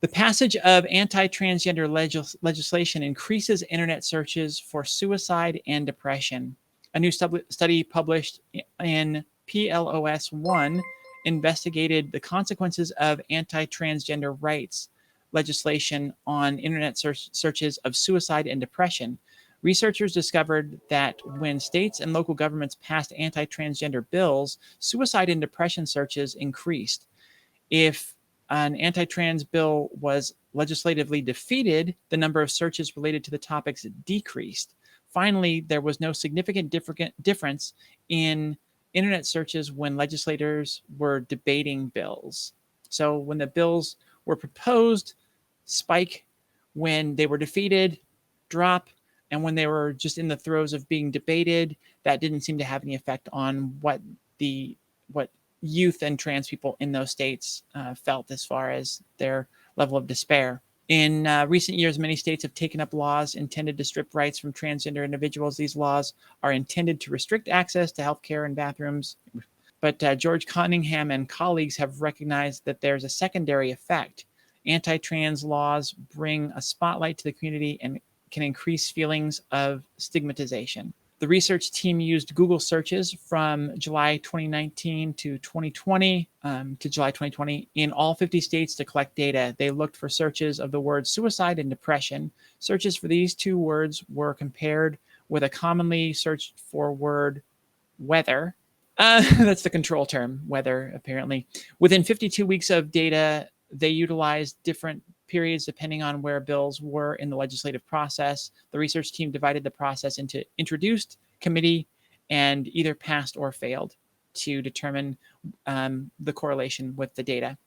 The passage of anti-transgender legislation increases internet searches for suicide and depression. A new study published in PLOS 1 investigated the consequences of anti-transgender rights legislation on internet searches of suicide and depression. Researchers discovered that when states and local governments passed anti-transgender bills, suicide and depression searches increased. If an anti-trans bill was legislatively defeated, the number of searches related to the topics decreased. Finally, there was no significant difference in internet searches when legislators were debating bills. So when the bills were proposed, spike; when they were defeated, drop; and when they were just in the throes of being debated, that didn't seem to have any effect on what youth and trans people in those states felt as far as their level of despair. In recent years, many states have taken up laws intended to strip rights from transgender individuals. These laws are intended to restrict access to healthcare and bathrooms. But George Cunningham and colleagues have recognized that there's a secondary effect. Anti-trans laws bring a spotlight to the community and can increase feelings of stigmatization. The research team used Google searches from July 2019 to 2020 to July 2020 in all 50 states to collect data. They looked for searches of the words suicide and depression. Searches for these two words were compared with a commonly searched for word weather. That's the control term, weather, apparently. Within 52 weeks of data, they utilized different periods depending on where bills were in the legislative process. The research team divided the process into introduced, committee, and either passed or failed to determine the correlation with the data.